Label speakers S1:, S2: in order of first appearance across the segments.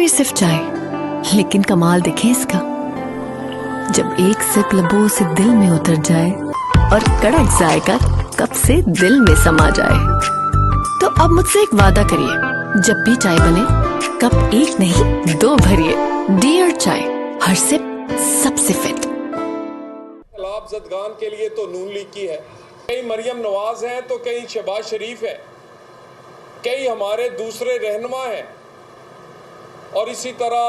S1: ये सिर्फ चाय, लेकिन कमाल देखें इसका। जब एक सिप लबों से दिल में उतर जाए और कड़क जायका कप से दिल में समा जाए, तो अब मुझसे एक वादा करिए, जब भी चाय बने कप एक नहीं 2 भरिए। डियर चाय, हर सिप सबसे फिट।
S2: लाभ जदगान के लिए तो नून लीग की है, कई मरियम नवाज हैं तो कई शहबाज शरीफ है, कई हमारे दूसरे रहनुमा हैं और इसी तरह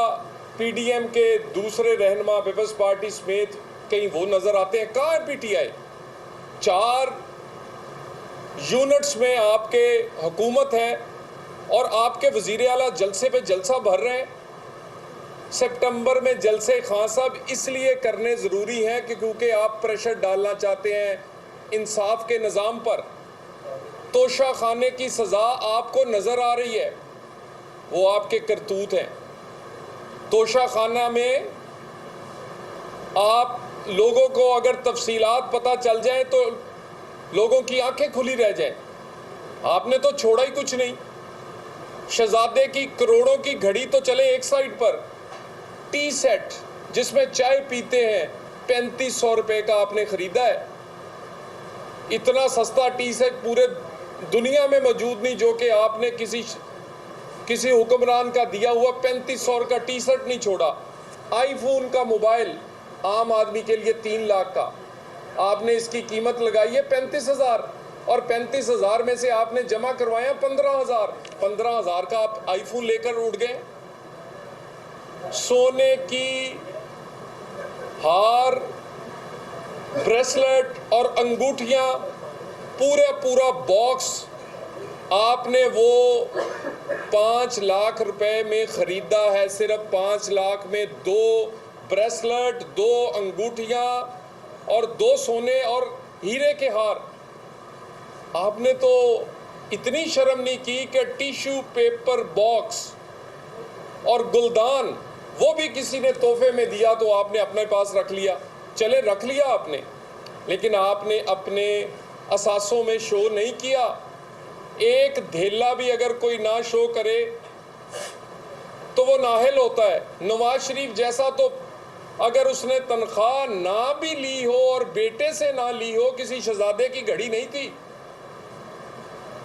S2: पीडीएम के दूसरे रहनुमा पीपल्स पार्टी समेत कई वो नजर आते हैं। कहाँ है पीटीआई? 4 यूनिट्स में आपके हुकूमत है और आपके वजीर आला जलसे पे जलसा भर रहे हैं। सितंबर में जलसे खान साहब इसलिए करने ज़रूरी हैं कि क्योंकि आप प्रेशर डालना चाहते हैं इंसाफ के निज़ाम पर। तोशा खाने की सज़ा आपको नज़र आ रही है, वो आपके करतूत हैं। तोशा खाना में आप लोगों को अगर तफसीलात पता चल जाए तो लोगों की आंखें खुली रह जाएं। आपने तो छोड़ा ही कुछ नहीं। शहजादे की करोड़ों की घड़ी तो चले एक साइड पर, टी सेट जिसमें चाय पीते हैं 3500 रुपए का आपने खरीदा है। इतना सस्ता टी सेट पूरे दुनिया में मौजूद नहीं जो कि आपने किसी हुक्मरान का दिया हुआ 3500 का टी शर्ट नहीं छोड़ा। आईफोन का मोबाइल आम आदमी के लिए 3 लाख का, आपने इसकी कीमत लगाई है 35,000 और 35,000 में से आपने जमा करवाया 15,000। 15,000 का आप आईफोन लेकर उड़ गए। सोने की हार, ब्रेसलेट और अंगूठियां, पूरा बॉक्स आपने वो 5 लाख रुपए में खरीदा है। सिर्फ 5 लाख में 2 ब्रेसलेट, 2 अंगूठियां और 2 सोने और हीरे के हार। आपने तो इतनी शर्म नहीं की कि टिश्यू पेपर बॉक्स और गुलदान वो भी किसी ने तोहफे में दिया तो आपने अपने पास रख लिया। चले रख लिया आपने, लेकिन आपने अपने असासों में शो नहीं किया। एक धेला भी अगर कोई ना शो करे तो वो नाहिल होता है। नवाज शरीफ जैसा तो अगर उसने तनख्वाह ना भी ली हो और बेटे से ना ली हो, किसी शहजादे की घड़ी नहीं थी,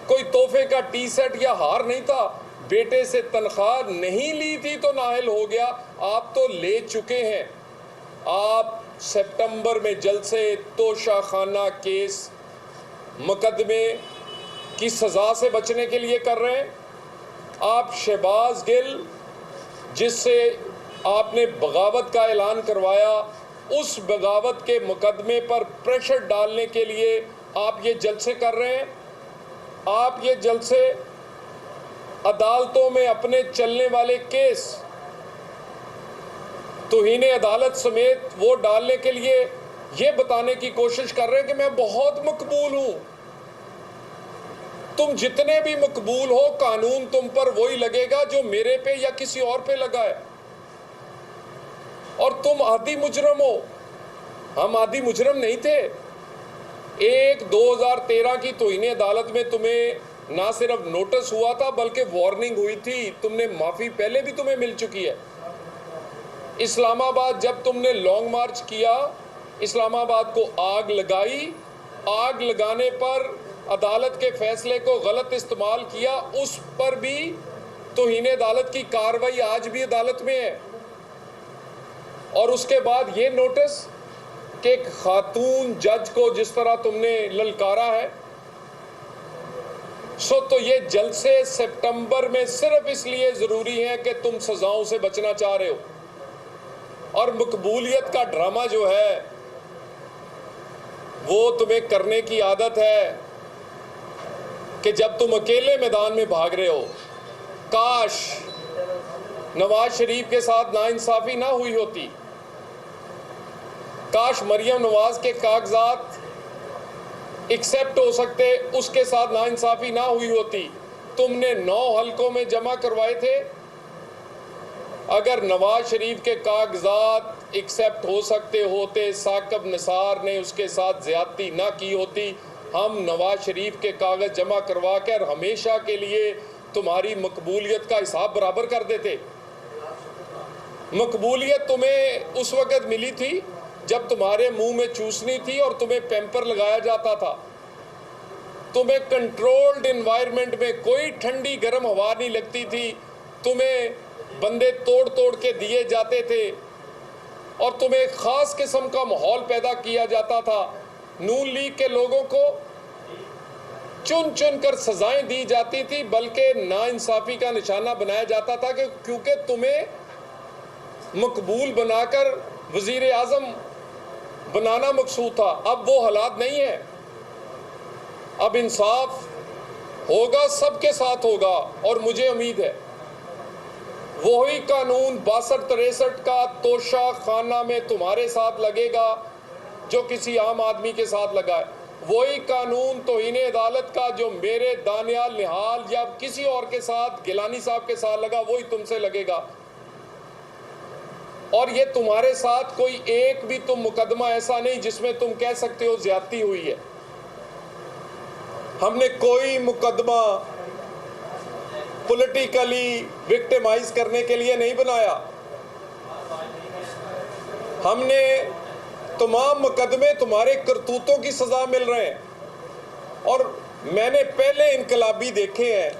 S2: कोई तोहफे का टी शर्ट या हार नहीं था, बेटे से तनख्वाह नहीं ली थी तो नाहिल हो गया। आप तो ले चुके हैं। आप सितंबर में जलसे तोशा खाना केस मुकदमे की सज़ा से बचने के लिए कर रहे हैं। आप शहबाज गिल जिससे आपने बगावत का ऐलान करवाया, उस बगावत के मुकदमे पर प्रेशर डालने के लिए आप ये जलसे कर रहे हैं। आप ये जलसे अदालतों में अपने चलने वाले केस तौहीन अदालत समेत वो डालने के लिए ये बताने की कोशिश कर रहे हैं कि मैं बहुत मकबूल हूं। तुम जितने भी मकबूल हो, कानून तुम पर वही लगेगा जो मेरे पे या किसी और पे लगा है, और तुम आदी मुजरम हो। हम आदी मुजरम नहीं थे। 2013 की तौहीन अदालत में तुम्हें ना सिर्फ नोटिस हुआ था बल्कि वार्निंग हुई थी। तुमने माफी पहले भी तुम्हें मिल चुकी है। इस्लामाबाद जब तुमने लॉन्ग मार्च किया, इस्लामाबाद को आग लगाई, आग लगाने पर अदालत के फैसले को गलत इस्तेमाल किया, उस पर भी तौहीन अदालत की कार्रवाई आज भी अदालत में है। और उसके बाद ये नोटिस कि एक खातून जज को जिस तरह तुमने ललकारा है। तो ये जलसे सितंबर में सिर्फ इसलिए ज़रूरी है कि तुम सज़ाओं से बचना चाह रहे हो। और मकबूलियत का ड्रामा जो है वो तुम्हें करने की आदत है कि जब तुम अकेले मैदान में भाग रहे हो। काश नवाज शरीफ के साथ नाइंसाफ़ी ना हुई होती, काश मरियम नवाज के कागजात एक्सेप्ट हो सकते, उसके साथ नाइंसाफ़ी ना हुई होती। तुमने 9 हलकों में जमा करवाए थे। अगर नवाज शरीफ के कागजात एक्सेप्ट हो सकते होते, साकिब निसार ने उसके साथ ज्यादती ना की होती, हम नवाज शरीफ के कागज जमा करवा कर हमेशा के लिए तुम्हारी मकबूलियत का हिसाब बराबर कर देते। मकबूलियत तुम्हें उस वक़्त मिली थी जब तुम्हारे मुंह में चूसनी थी और तुम्हें पैम्पर लगाया जाता था। तुम्हें कंट्रोल्ड एनवायरनमेंट में कोई ठंडी गर्म हवा नहीं लगती थी। तुम्हें बंदे तोड़ तोड़ के दिए जाते थे और तुम्हें एक ख़ास किस्म का माहौल पैदा किया जाता था। नून लीग के लोगों को चुन चुन कर सजाएं दी जाती थी, बल्कि नाइंसाफ़ी का निशाना बनाया जाता था कि क्योंकि तुम्हें मकबूल बनाकर वज़ीर आज़म बनाना मकसूद था। अब वो हालात नहीं है। अब इंसाफ होगा, सबके साथ होगा और मुझे उम्मीद है वही कानून 62-63 का तोशा खाना में तुम्हारे साथ लगेगा जो किसी आम आदमी के साथ लगा है। वही कानून तौहीन अदालत का जो मेरे दानियाल निहाल या किसी और के साथ, गिलानी साहब के साथ लगा, वही तुमसे लगेगा। और ये तुम्हारे साथ कोई एक भी तुम मुकदमा ऐसा नहीं जिसमें तुम कह सकते हो ज्यादती हुई है। हमने कोई मुकदमा पॉलिटिकली विक्टिमाइज करने के लिए नहीं बनाया। हमने तमाम मुकदमे तुम्हारे करतूतों की सजा मिल रहे हैं। और मैंने पहले इनकलाबी देखे हैं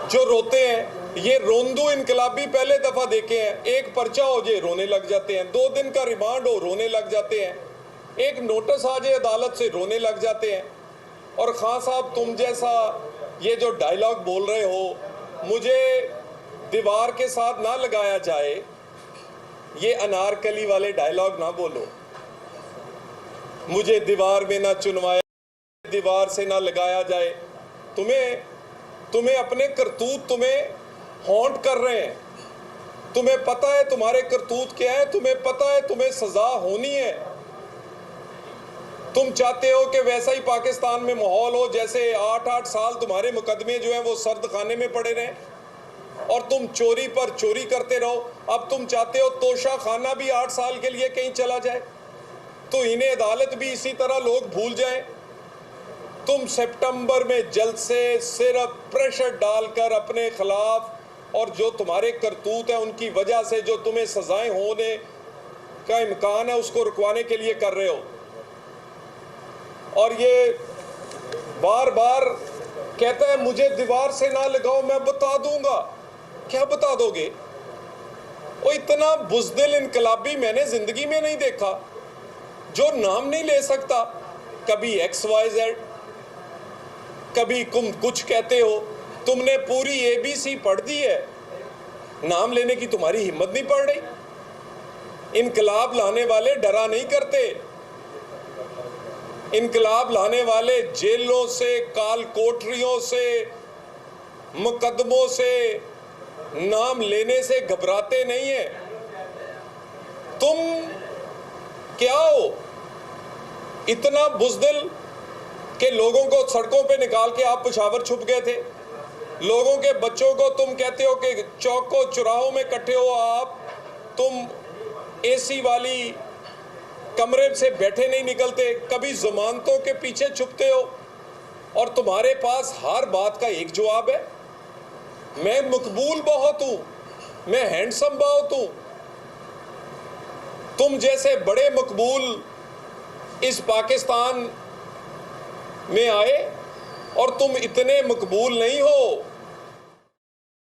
S2: जो रोते हैं। ये रोंदू इनकलाबी पहले दफा देखे हैं। एक पर्चा हो जाए रोने लग जाते हैं, 2 दिन का रिमांड हो रोने लग जाते हैं, एक नोटिस आ जाए अदालत से रोने लग जाते हैं। और खान साहब, तुम जैसा ये जो डायलॉग बोल रहे हो, मुझे दीवार के साथ ना लगाया जाए, ये अनारकली वाले डायलॉग ना बोलो। मुझे दीवार में ना चुनवाया, दीवार से ना लगाया जाए। तुम्हें अपने करतूत तुम्हें हॉन्ट कर रहे हैं। तुम्हें पता है तुम्हारे करतूत क्या है, तुम्हें पता है तुम्हें सजा होनी है। तुम चाहते हो कि वैसा ही पाकिस्तान में माहौल हो जैसे 8-8 साल तुम्हारे मुकदमे जो हैं वो सर्द खाने में पड़े रहें और तुम चोरी पर चोरी करते रहो। अब तुम चाहते हो तोशा खाना भी 8 साल के लिए कहीं चला जाए, तो इन्हें अदालत भी इसी तरह लोग भूल जाएं। तुम सितंबर में जल्द से सिर्फ प्रेशर डालकर अपने खिलाफ और जो तुम्हारे करतूत है उनकी वजह से जो तुम्हें सजाएं होने का इम्कान है उसको रुकवाने के लिए कर रहे हो। और ये बार बार कहता है मुझे दीवार से ना लगाओ, मैं बता दूंगा। क्या बता दोगे? वो इतना बुज़दिल इनकलाबी मैंने जिंदगी में नहीं देखा, जो नाम नहीं ले सकता। कभी XYZ, कभी तुम कुछ कहते हो। तुमने पूरी ABC पढ़ दी है, नाम लेने की तुम्हारी हिम्मत नहीं पड़ रही। इनकलाब लाने वाले डरा नहीं करते। इनकलाब लाने वाले जेलों से, काल कोठरियों से, मुकदमों से, नाम लेने से घबराते नहीं हैं। तुम क्या हो इतना बुज़दिल कि लोगों को सड़कों पे निकाल के आप पेशावर छुप गए थे। लोगों के बच्चों को तुम कहते हो कि चौकों चौराहों में इकट्ठे हो आप, तुम AC वाली कमरे से बैठे नहीं निकलते, कभी जमानतों के पीछे छुपते हो और तुम्हारे पास हर बात का एक जवाब है, मैं मकबूल बहुत हूं, मैं हैंडसम बहुत हूं। तुम जैसे बड़े मकबूल इस पाकिस्तान में आए और तुम इतने मकबूल नहीं हो